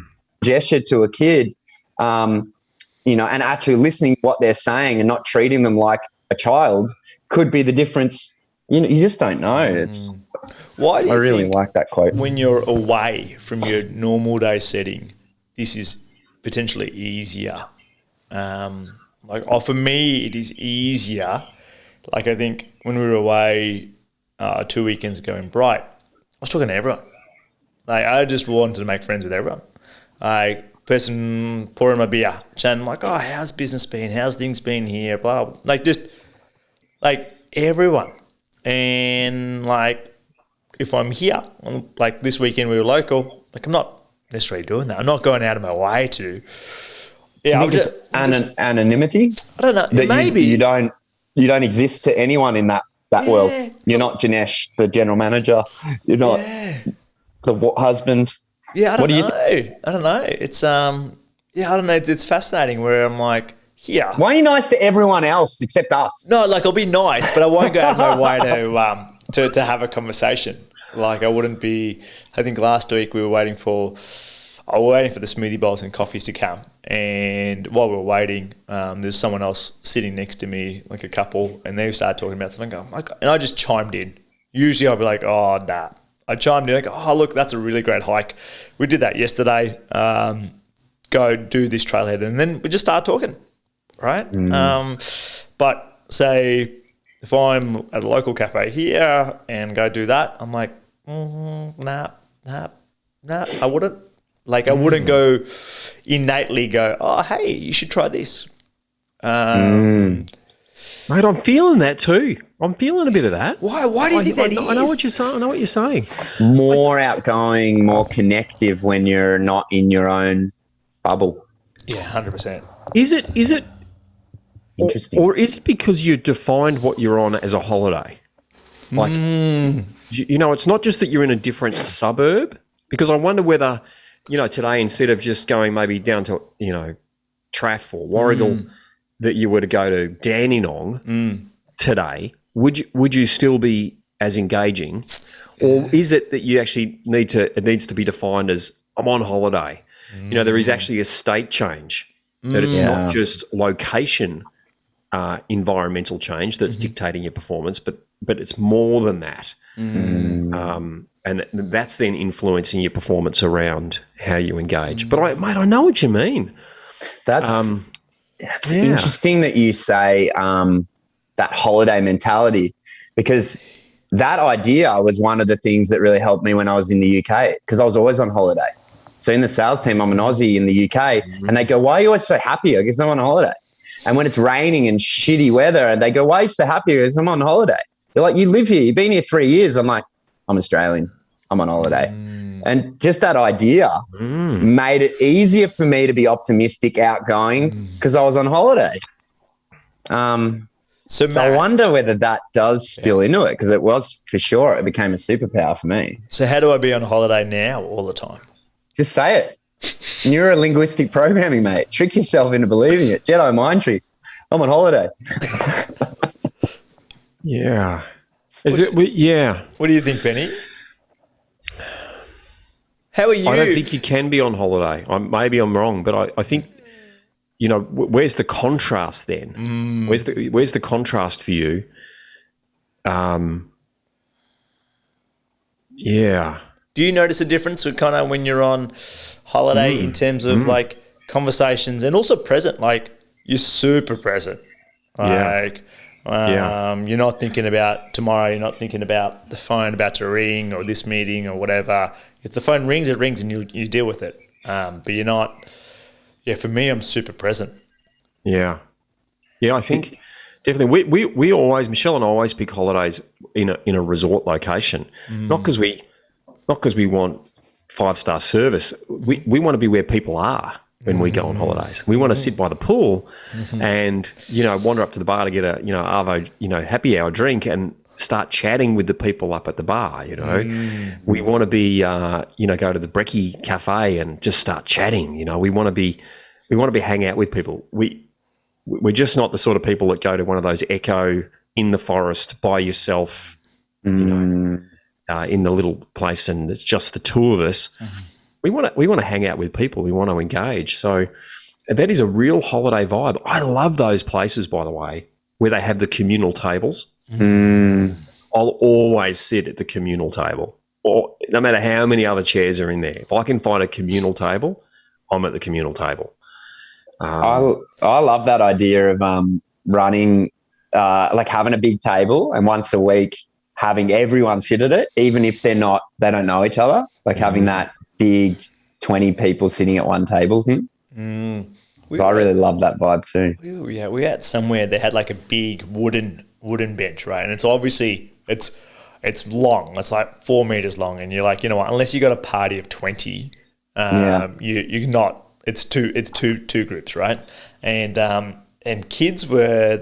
gesture to a kid, you know, and actually listening to what they're saying and not treating them like a child could be the difference. You know, you just don't know. It's why do you I really think like that quote. when you're away from your normal day setting, this is potentially easier. For me, it is easier. Like I think when we were away 2 weekends ago in Bright, I was talking to everyone. Like I just wanted to make friends with everyone. Person pouring my beer, chatting like, oh, how's business been? How's things been here? Blah, blah. Like just like everyone. And like if I'm here, like this weekend we were local, like I'm not necessarily doing that. I'm not going out of my way to. Yeah, Do you think it's anonymity? I don't know. That Maybe you don't exist to anyone in that world. You're not Janesh, the general manager. You're not the husband. Yeah, I don't What know. I don't know. It's I don't know. It's fascinating where I'm like, yeah. Why are you nice to everyone else except us? No, like I'll be nice, but I won't go out of my way to have a conversation. Like I wouldn't be. I think last week we were waiting for the smoothie bowls and coffees to come, and while we were waiting, there's someone else sitting next to me, like a couple, and they started talking about something. And I just chimed in. Usually I'll be like, oh nah. I chimed in, like, oh look, that's a really great hike. We did that yesterday. Go do this trailhead, and then we just start talking, right? But say if I'm at a local cafe here and go do that, I'm like, nah, I wouldn't. Like I wouldn't go innately go, oh, hey, you should try this. Mate, I'm feeling that too. I'm feeling a bit of that. Why do you think that is? I know what you're saying. I know what you're saying. More outgoing, more connective when you're not in your own bubble. Yeah, 100%. Is it Interesting. or is it because you defined what you're on as a holiday? Like, you know, it's not just that you're in a different suburb, because I wonder whether, you know, today instead of just going maybe down to, you know, Traff or Warragul, that you were to go to Dandenong today, would you still be as engaging, or is it that you actually it needs to be defined as I'm on holiday? You know, there is actually a state change, that it's not just location, environmental change that's dictating your performance, but it's more than that. And that's then influencing your performance around how you engage. But I know what you mean. That's interesting that you say that holiday mentality, because that idea was one of the things that really helped me when I was in the UK, because I was always on holiday. So in the sales team, I'm an Aussie in the UK, and they go, why are you always so happy? I guess I'm on holiday. And when it's raining and shitty weather, and they go, why are you so happy? Because I'm on holiday. They're like, you live here. You've been here 3 years. I'm like, I'm Australian. I'm on holiday. And just that idea made it easier for me to be optimistic, outgoing, because I was on holiday. So I wonder whether that does spill into it, because it was, for sure, it became a superpower for me. So how do I be on holiday now all the time? Just say it. Neuro-linguistic programming, mate. Trick yourself into believing it. Jedi mind tricks. I'm on holiday. Yeah. Yeah. What do you think, Benny? How are you? I don't think you can be on holiday. Maybe I'm wrong, but I think, you know, where's the contrast then? Where's the contrast for you? Yeah. Do you notice a difference with kind of when you're on holiday in terms of like conversations and also present? Like you're super present. Like you're not thinking about tomorrow. You're not thinking about the phone about to ring or this meeting or whatever. If the phone rings, it rings and you deal with it. But you're not. Yeah, for me, I'm super present. Yeah, I think definitely. We always, Michelle and I always pick holidays in a resort location, not because we want 5-star service. We want to be where people are. when we go on holidays. We want to sit by the pool and, wander up to the bar to get a, Arvo, happy hour drink and start chatting with the people up at the bar, We want to be, go to the Brekkie Cafe and just start chatting, We want to be hang out with people. We're just not the sort of people that go to one of those echo in the forest by yourself, in the little place and it's just the two of us. We want to hang out with people. We want to engage. So that is a real holiday vibe. I love those places, by the way, where they have the communal tables. I'll always sit at the communal table, or no matter how many other chairs are in there. If I can find a communal table, I'm at the communal table. I love that idea of running, like having a big table and once a week having everyone sit at it, even if they don't know each other, like having that big 20 people sitting at one table thing. I really love that vibe too. We were at somewhere that had like a big wooden bench, right? And it's obviously it's long. It's like 4 meters long, and you're like, you know what? Unless you got a party of 20, you're not. It's two groups, right? And kids were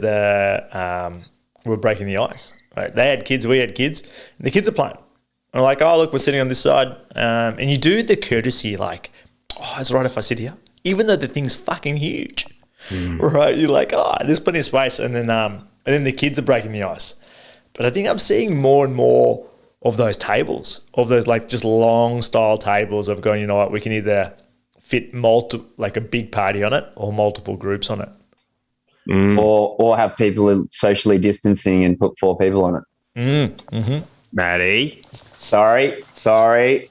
breaking the ice. Right? They had kids, we had kids, and the kids are playing. And we're like, oh, look, we're sitting on this side. And you do the courtesy like, oh, it's right if I sit here, even though the thing's fucking huge, right? You're like, oh, there's plenty of space. And then the kids are breaking the ice. But I think I'm seeing more and more of those tables, of those like just long style tables of going, you know what, we can either fit like a big party on it or multiple groups on it. Or have people socially distancing and put 4 people on it. Maddie. Sorry, poor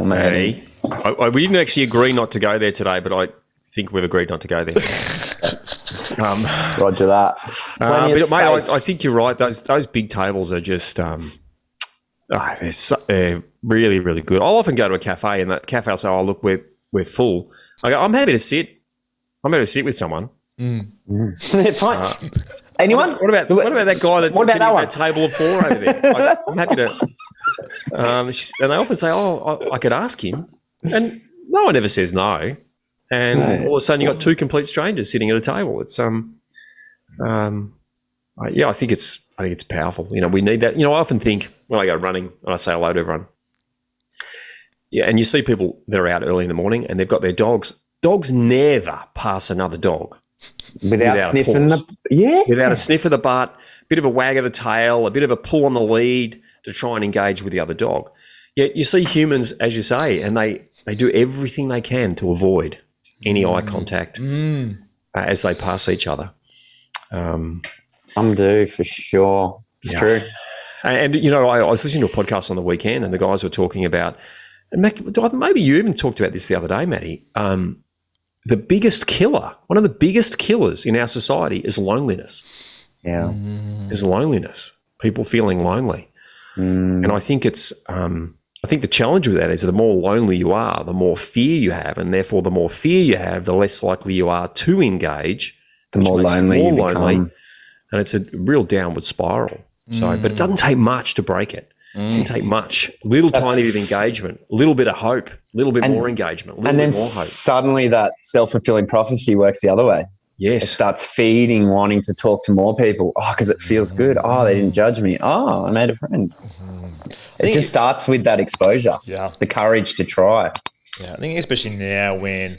Maddie. We didn't actually agree not to go there today, but I think we've agreed not to go there. Roger that. But mate, I think you're right. Those big tables are just they're really, really good. I'll often go to a cafe and that cafe will say, oh, look, we're full. I go, I'm happy to sit. I'm happy to sit with someone. Fine. Anyone? What about that guy that's sitting at that table of 4 over there? I'm happy to. And they often say, "Oh, I could ask him," and no one ever says no. And all of a sudden, you have got 2 complete strangers sitting at a table. It's I think it's powerful. We need that. I often think when I go running and I say hello to everyone. Yeah, and you see people that are out early in the morning and they've got their dogs. Dogs never pass another dog. Without sniffing without a sniff of the butt, a bit of a wag of the tail, a bit of a pull on the lead to try and engage with the other dog. Yet you see humans, as you say, and they do everything they can to avoid any eye contact as they pass each other. Some do, for sure. It's true. And I was listening to a podcast on the weekend and the guys were talking about, and maybe you even talked about this the other day, Matty, the biggest killer, one of the biggest killers in our society is loneliness. Yeah. Is loneliness. People feeling lonely. And I think I think the challenge with that is the more lonely you are, the more fear you have, and therefore the more fear you have, the less likely you are to engage. The more lonely you become. And it's a real downward spiral. So, but it doesn't take much to break it. It doesn't take much. Little tiny bit of engagement, a little bit of hope, a little bit more engagement, a little bit more hope. Suddenly that self-fulfilling prophecy works the other way. Yes. It starts feeding, wanting to talk to more people. Oh, because it feels good. Oh, they didn't judge me. Oh, I made a friend. It just starts with that exposure. Yeah. The courage to try. Yeah, I think especially now when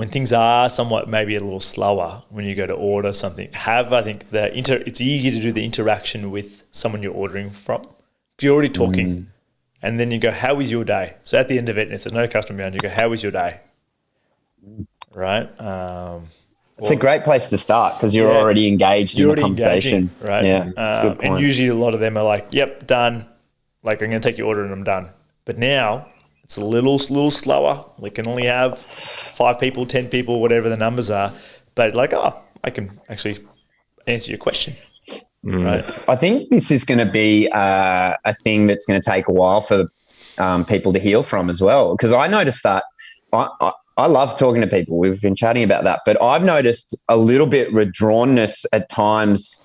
things are somewhat maybe a little slower when you go to order something, it's easy to do the interaction with someone you're ordering from. You're already talking and then you go, how is your day? So at the end of it, and if there's no customer behind you, go, how is your day? Right? It's a great place to start because you're already engaged in the conversation. Engaging, right? Yeah, and usually a lot of them are like, yep, done. Like, I'm going to take your order and I'm done. But now it's a little slower. We can only have 5 people, 10 people, whatever the numbers are. But like, I can actually answer your question. Right? I think this is going to be a thing that's going to take a while for people to heal from as well. Because I noticed that I love talking to people. We've been chatting about that. But I've noticed a little bit withdrawnness at times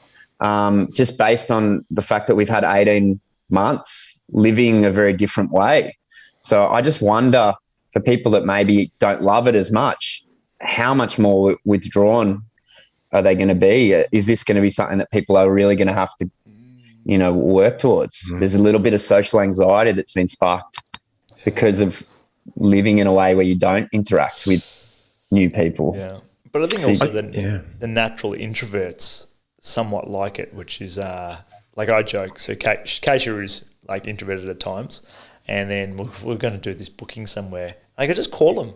just based on the fact that we've had 18 months living a very different way. So I just wonder for people that maybe don't love it as much, how much more withdrawn are they going to be? Is this going to be something that people are really going to have to, work towards? There's a little bit of social anxiety that's been sparked because of living in a way where you don't interact with new people. Yeah. But I think also the natural introverts somewhat like it, which is like I joke. So Keisha is like introverted at times, and then we're going to do this booking somewhere. I could just call them,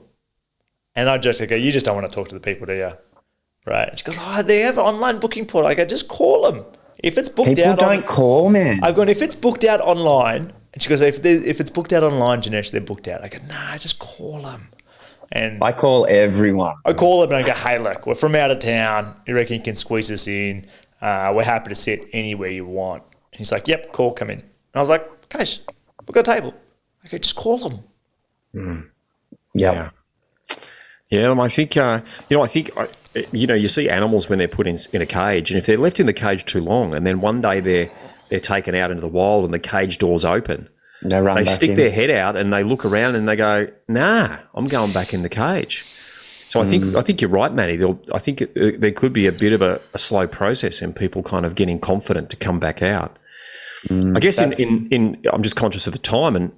and I just go, "You just don't want to talk to the people, do you?" Right? And she goes, "Oh, they have an online booking portal." I go, "Just call them. If it's booked people out, don't call, man." I've gone, if it's booked out online, and she goes, "If it's booked out online, Janesh, they're booked out." I go, "Nah, just call them." And I call everyone. I call them and I go, "Hey, look, we're from out of town. You reckon you can squeeze us in? We're happy to sit anywhere you want." And he's like, "Yep, cool, come in." And I was like, "Guys, we've got a table." I go, "Just call them." Yeah. Yeah, I think, you see animals when they're put in a cage, and if they're left in the cage too long, and then one day they're taken out into the wild and the cage doors open, they stick their head out and they look around and they go, "Nah, I'm going back in the cage." So I think you're right, Matty. I think there could be a bit of a slow process in people kind of getting confident to come back out. I guess in I'm just conscious of the time and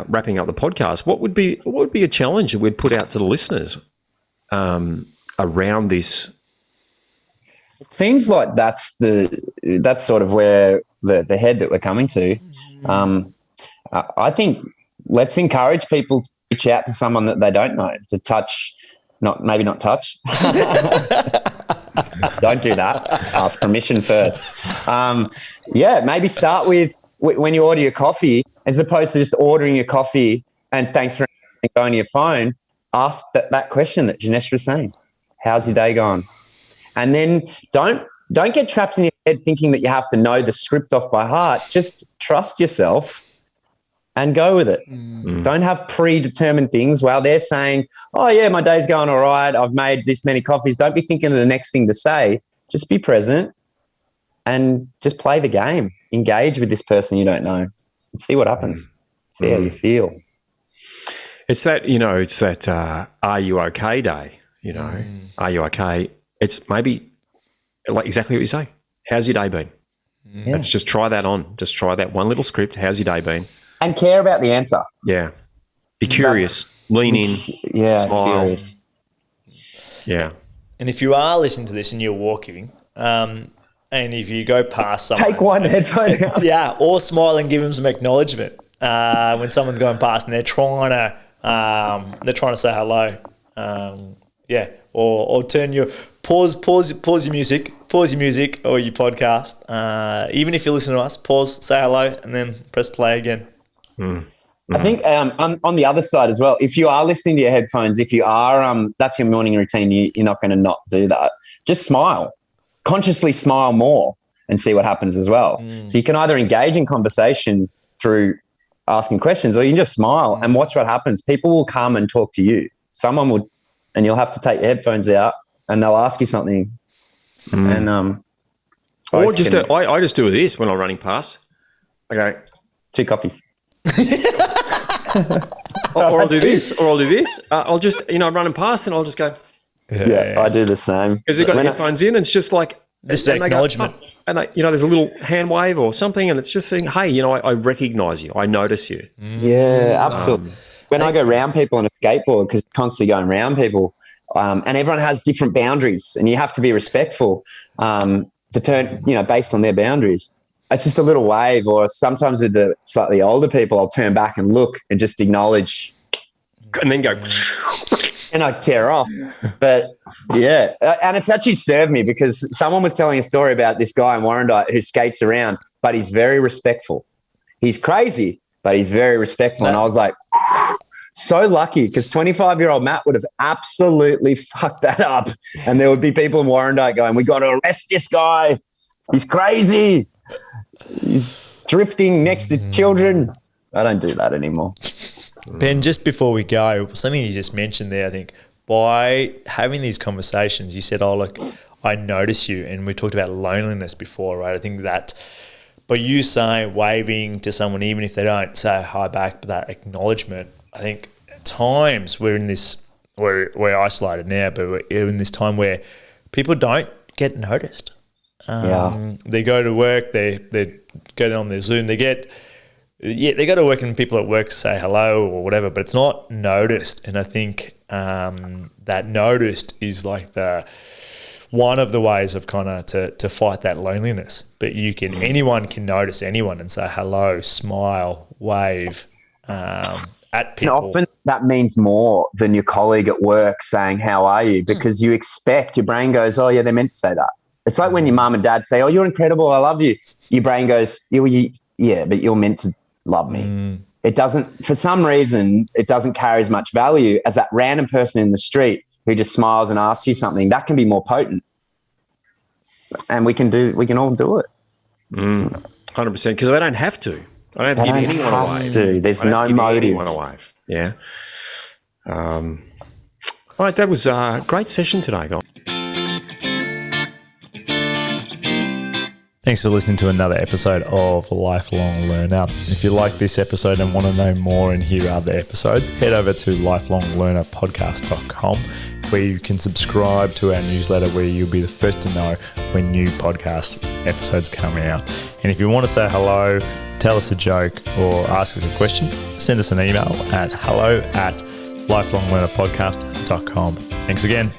wrapping up the podcast. What would be a challenge that we'd put out to the listeners around this? It seems like that's sort of where the head that we're coming to. I think let's encourage people to reach out to someone that they don't know, to touch, maybe not touch. Don't do that. Ask permission first. Maybe start with when you order your coffee, as opposed to just ordering your coffee and thanks for going to your phone, ask that question that Janesh was saying. How's your day going? And then don't get trapped in your head thinking that you have to know the script off by heart. Just trust yourself and go with it. Don't have predetermined things. While they're saying, "Oh, yeah, my day's going all right. I've made this many coffees." Don't be thinking of the next thing to say. Just be present and just play the game. Engage with this person you don't know and see what happens. See how you feel. It's that, are you okay day, are you okay? It's maybe like exactly what you say. How's your day been? Let's just try that on. Just try that one little script. How's your day been? And care about the answer. Yeah. Be curious. Lean in. Smile. Curious. Yeah. And if you are listening to this and you're walking, and if you go past someone, take one headphone out. Yeah, or smile and give them some acknowledgement when someone's going past and they're trying to say hello. Or turn your pause your music or your podcast. Even if you listen to us, pause, say hello, and then press play again. I think on the other side as well, if you are listening to your headphones, if you are that's your morning routine, you're not going to not do that. Just smile. Consciously smile more and see what happens as well. So you can either engage in conversation through asking questions, or you can just smile and watch what happens. People will come and talk to you. Someone will, and you'll have to take your headphones out and they'll ask you something. And or just I just do this when I'm running past. I go, 2 coffees. or I'll do this. I'll just, I'm running past and I'll just go. Yeah, I do the same. Because they've got headphones in and it's just like... This is acknowledgement. And there's a little hand wave or something and it's just saying, "Hey, I recognize you. I notice you." Yeah, absolutely. When I go round people on a skateboard, because I'm constantly going round people, and everyone has different boundaries and you have to be respectful based on their boundaries. It's just a little wave, or sometimes with the slightly older people, I'll turn back and look and just acknowledge. And then go... And I tear off. But yeah, and it's actually served me, because someone was telling a story about this guy in Warrandyte who skates around, but he's very respectful. He's crazy, but he's very respectful. And I was like, so lucky, because 25-year-old Matt would have absolutely fucked that up. And there would be people in Warrandyte going, "We got to arrest this guy. He's crazy. He's drifting next to children." I don't do that anymore. Ben, just before we go, something you just mentioned there, I think, by having these conversations, you said, "Oh, look, I notice you." And we talked about loneliness before, right? I think that by you waving to someone, even if they don't say hi back, but that acknowledgement, I think at times we're we're isolated now, but we're in this time where people don't get noticed. They go to work, they go on their Zoom, they go to work and people at work say hello or whatever, but it's not noticed. And I think that noticed is like one of the ways of kind of to fight that loneliness. But anyone can notice anyone and say hello, smile, wave at people. And often that means more than your colleague at work saying, how are you? Because you expect, your brain goes, oh yeah, they're meant to say that. It's like when your mum and dad say, oh, you're incredible, I love you. Your brain goes, yeah, but you're meant to love me. It doesn't, for some reason, it doesn't carry as much value as that random person in the street who just smiles and asks you something. That can be more potent. And we can all do it. 100%, because I don't have to. I don't have to give anyone a wave. There's no motive. Anyone a wave. Yeah. All right, that was a great session today, guys. Thanks for listening to another episode of Lifelong Learner. If you like this episode and want to know more and hear other episodes, head over to lifelonglearnerpodcast.com, where you can subscribe to our newsletter, where you'll be the first to know when new podcast episodes come out. And if you want to say hello, tell us a joke, or ask us a question, send us an email at hello@lifelonglearnerpodcast.com. Thanks again.